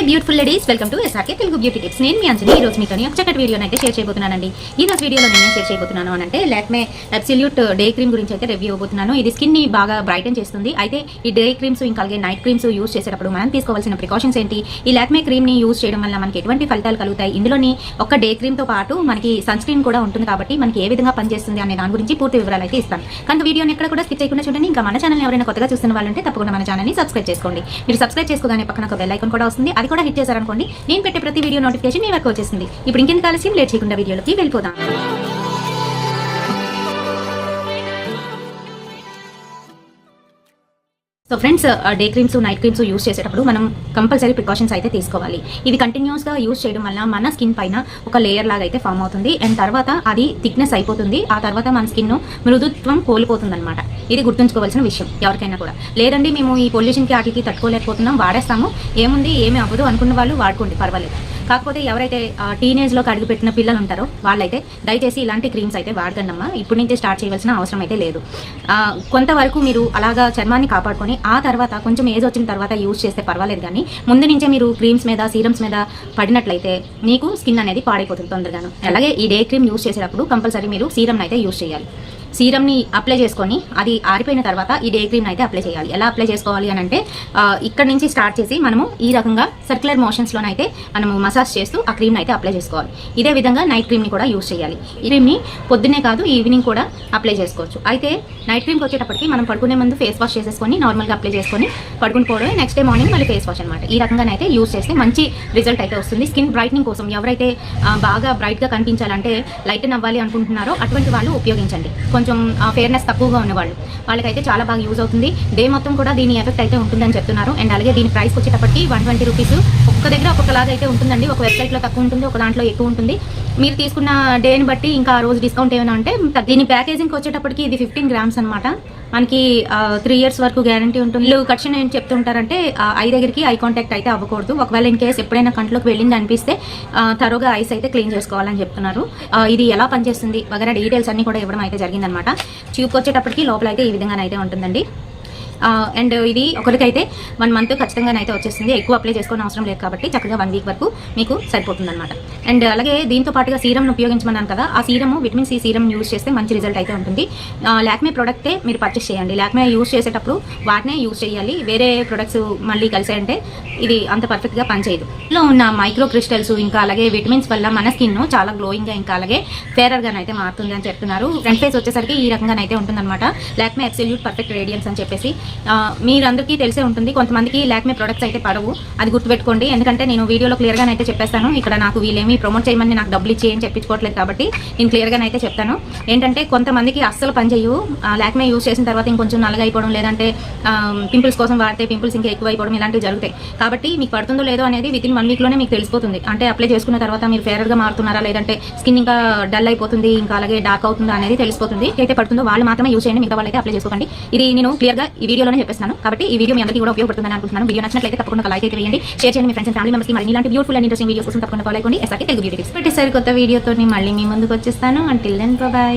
Beautiful ladies, welcome to SRK Telugu beauty tips. నేను మీ అంజని. ఈ రోజు మీతో ఒక చక్కటి వీడియోని అయితే షేర్ చేయబోతున్నానండి. ఈ రోజు వీడియోలో నేను షేర్ చేయబోతున్నాను అంటే లాక్మే అబ్సల్యూట్ డే క్రీమ్ గురించి అయితే రివ్యూ ఇవ్వబోతున్నాను. ఇది స్కిన్ ని బాగా బ్రైటన్ చేస్తుంది. అయితే ఈ డే క్రీమ్స్ ఇంకా అలాగే నైట్ క్రీమ్స్ యూజ్ చేసేటప్పుడు మనం తీసుకోవాల్సిన ప్రికాషన్స్ ఏంటి, ఈ లాక్మే క్రీమ్ ని యూజ్ చేయడం వల్ల మనకి ఎటువంటి ఫలితాలు కలుగుతాయి, ఇందులోని ఒక డే క్రీమ్ తో పాటు మనకి సన్ స్క్రీన్ కూడా ఉంటుంది కాబట్టి మనకి ఏ విధంగా పనిచేస్తుంది అనే దాని గురించి పూర్తి వివరాలు అయితే ఇస్తాను. కనుక వీడియోని ఎక్కడ కూడా స్కిప్ చేయకుండా చూడండి. ఇంకా మన ఛానల్ ఎవరైనా కొత్తగా చూస్తున్న వాళ్ళంటే తప్పకుండా మన ఛానల్ ని సబ్స్క్రైబ్ చేసుకోండి. మీరు సబ్స్క్రైబ్ చేసుకోగానే పక్కన ఒక బెల్ ఐకాన్ కూడా వస్తుంది, అది కూడా హిట్ చేశారనుకోండి నేను పెట్టే ప్రతి వీడియో నోటిఫికేషన్ మీ వరకు వచ్చేసింది. ఇప్పుడు ఇంకెందుకు ఆలస్యం, లేట్ చేయకుండా వీడియోలోకి వెళ్ళిపోదాం. So friends, day creams night creams use చేసేటప్పుడు మనం కంపల్సరీ ప్రికాషన్స్ అయితే తీసుకోవాలి. ఇది కంటిన్యూస్గా యూజ్ చేయడం వల్ల మన స్కిన్ పైన ఒక లేయర్ లాగా అయితే ఫామ్ అవుతుంది. అండ్ తర్వాత అది థిక్నెస్ అయిపోతుంది. ఆ తర్వాత మన స్కిన్ మృదుత్వం కోల్పోతుంది అనమాట. ఇది గుర్తుంచుకోవాల్సిన విషయం ఎవరికైనా కూడా. లేదండి మేము ఈ పొల్యూషన్కి వాటికి తట్టుకోలేకపోతున్నాం, వాడేస్తాము, ఏముంది ఏమీ అవ్వదు అనుకున్న వాళ్ళు వాడుకోండి, పర్వాలేదు. కాకపోతే ఎవరైతే టీనేజ్లోకి అడుగుపెట్టిన పిల్లలు ఉంటారో వాళ్ళైతే దయచేసి ఇలాంటి క్రీమ్స్ అయితే వాడకండమ్మా. ఇప్పటి నుంచి స్టార్ట్ చేయవలసిన అవసరం అయితే లేదు. కొంతవరకు మీరు అలాగా చర్మాన్ని కాపాడుకొని ఆ తర్వాత కొంచెం ఏజ్ వచ్చిన తర్వాత యూజ్ చేస్తే పర్వాలేదు. కానీ ముందు నుంచే మీరు క్రీమ్స్ మీద సీరమ్స్ మీద పడినట్లయితే మీకు స్కిన్ అనేది పాడైపోతుంది తొందరగాను. అలాగే ఈ డే క్రీమ్ యూజ్ చేసేటప్పుడు కంపల్సరీ మీరు సీరమ్ అయితే యూజ్ చేయాలి. సీరమ్ని అప్లై చేసుకొని అది ఆరిపోయిన తర్వాత ఈ డే క్రీమ్ అయితే అప్లై చేయాలి. ఎలా అప్లై చేసుకోవాలి అని అంటే ఇక్కడ నుంచి స్టార్ట్ చేసి మనము ఈ రకంగా సర్క్యులర్ మోషన్స్లోనైతే మనము మసాజ్ చేస్తూ ఆ క్రీమ్ని అయితే అప్లై చేసుకోవాలి. ఇదే విధంగా నైట్ క్రీమ్ని కూడా యూజ్ చేయాలి. ఈ క్రీమ్ని పొద్దునే కాదు ఈవినింగ్ కూడా అప్లై చేసుకోవచ్చు. అయితే నైట్ క్రీమ్కి వచ్చేటప్పటికి మనం పడుకునే ముందు ఫేస్ వాష్ చేసేసుకొని నార్మల్గా అప్లై చేసుకొని పడుకుని పోవడం, నెక్స్ట్ డే మార్నింగ్ మళ్ళీ ఫేస్ వాష్ అనమాట. ఈ రకంగానైతే యూజ్ చేస్తే మంచి రిజల్ట్ అయితే వస్తుంది. స్కిన్ బ్రైట్నింగ్ కోసం ఎవరైతే బాగా బ్రైట్గా కనిపించాలంటే లైటన్ అవ్వాలి అనుకుంటున్నారో అటువంటి వాళ్ళు ఉపయోగించండి. కొంచెం ఫేర్నెస్ తక్కువగా ఉన్న వాళ్ళకైతే చాలా బాగా యూజ్ అవుతుంది. డే మొత్తం కూడా దీని ఎఫెక్ట్ అయితే ఉంటుందని చెప్తున్నారు. అండ్ అలాగే దీని ప్రైస్ వచ్చేటప్పటికి 120 రూపీస్. ఒక్క దగ్గర ఒక్కొక్కలాగా అయితే ఉంటుందండి. ఒక వెబ్సైట్లో తక్కువ ఉంటుంది, ఒక దాంట్లో ఎక్కువ ఉంటుంది. మీరు తీసుకున్న డేని బట్టి ఇంకా ఆ రోజు డిస్కౌంట్ ఏమైనా అంటే దీని ప్యాకేజింగ్కి వచ్చేటప్పటికి ఇది 15 గ్రామ్స్ అనమాట. మనకి 3 years వరకు గ్యారంటీ ఉంటుంది. కరెక్షన్ ఏం చెప్తుంటారంటే ఐ దగ్గరికి ఐ కాంటాక్ట్ అయితే అవ్వకూడదు. ఒకవేళ ఇన్ కేసు ఎప్పుడైనా కంట్లోకి వెళ్ళింది అనిపిస్తే తరుగా ఐస్ అయితే క్లీన్ చేసుకోవాలని చెప్తున్నారు. ఇది ఎలా పనిచేస్తుంది వగైరా డీటెయిల్స్ అన్ని కూడా ఇవ్వడం అయితే జరిగిందనమాట. ట్యూబ్కి వచ్చేటప్పటికి లోపల అయితే ఈ విధంగానైతే ఉంటుందండి. అండ్ ఇది ఒకరికైతే 1 month ఖచ్చితంగానైతే వచ్చేస్తుంది. ఎక్కువ అప్లై చేసుకోవడం అవసరం లేదు కాబట్టి చక్కగా 1 week వరకు మీకు సరిపోతుంది అనమాట. అండ్ అలాగే దీంతో పాటుగా సీరమ్ను ఉపయోగించమన్నాను కదా, ఆ serum vitamin C serum use చేస్తే మంచి రిజల్ట్ అయితే ఉంటుంది. లాక్మే ప్రోడక్టే మీరు పర్చేస్ చేయండి. లాక్మే యూజ్ చేసేటప్పుడు వాటినే యూజ్ చేయాలి. వేరే ప్రొడక్ట్స్ మళ్ళీ కలిసాయంటే ఇది అంత పర్ఫెక్ట్గా పనిచేయదు. ఇందులో ఉన్న మైక్రో క్రిస్టల్స్ ఇంకా అలాగే విటమిన్స్ వల్ల మన స్కిన్ చాలా గ్లోయింగ్గా ఇంకా అలాగే ఫేరర్గానైతే మారుతుంది అని చెప్తున్నారు. ఫ్రంట్ ఫేస్ వచ్చేసరికి ఈ రకంగానైతే ఉంటుందన్నమాట. లాక్మే అబ్సల్యూట్ పర్ఫెక్ట్ రేడియన్స్ అని చెప్పేసి మీరందరికీ తెలిసే ఉంటుంది. కొంతమందికి లాక్మే ప్రొడక్ట్స్ అయితే పడవు, అది గుర్తుపెట్టుకోండి. ఎందుకంటే నేను వీడియోలో క్లియర్గానైతే చెప్పేస్తాను. ఇక్కడ నాకు వీళ్ళేమి ప్రమోట్ చేయమని నాకు డబ్బులు ఇచ్చి ఏం చెప్పించుకోవట్లేదు కాబట్టి నేను క్లియర్గానైతే చెప్తాను. ఏంటంటే కొంతమందికి అస్సలు పనిచేయవు. లాక్మే యూజ్ చేసిన తర్వాత ఇంకొంచెం నల్లగా అయిపోవడం, లేదంటే పింపుల్స్ కోసం వాడితే పింపుల్స్ ఇంకా ఎక్కువ అయిపోవడం ఇలాంటివి జరుగుతాయి. కాబట్టి మీకు పడుతుందో లేదో అనేది వితిన్ 1 weekలోనే మీకు తెలిసిపోతుంది. అంటే అప్లై చేసుకున్న తర్వాత మీరు ఫేరర్గా మారుతున్నారా, లేదంటే స్కిన్ ఇంకా డల్ అయిపోతుంది, ఇంకా అలాగే డార్క్ అవుతుందా అనేది తెలిసిపోతుంది. అయితే పడుతుందో వాళ్ళు మాత్రమే యూజ్ చేయండి, మిగతా వాళ్ళైతే అప్లై చేసుకోకండి. ఇది నేను క్లియర్గా ఈ వీడియోలోనే చెప్పేస్తాను కాబట్టి ఈ వీడియో మీ అందరికీ కూడా ఉపయోగపడుతుందని అనుకుంటున్నాను. వీడియో నచ్చినట్లయితే తప్పకుండా ఒక లైక్ అయితే వేయండి, షేర్ చేయండి మీ ఫ్రెండ్స్ అండ్ ఫ్యామిలీ మెంబర్స్కి. మరి ఇలాంటి బ్యూటిఫుల్ అండ్ ఇంట్రెస్టింగ్ వీడియోస్ కోసం తప్పకుండా ఫాలో అవ్వండి. SRK Telugu beauty tips. పెట్టేసరి కొత్త వీడియోతో మళ్ళీ మీ ముందుకు వచ్చేస్తాను. Until then by.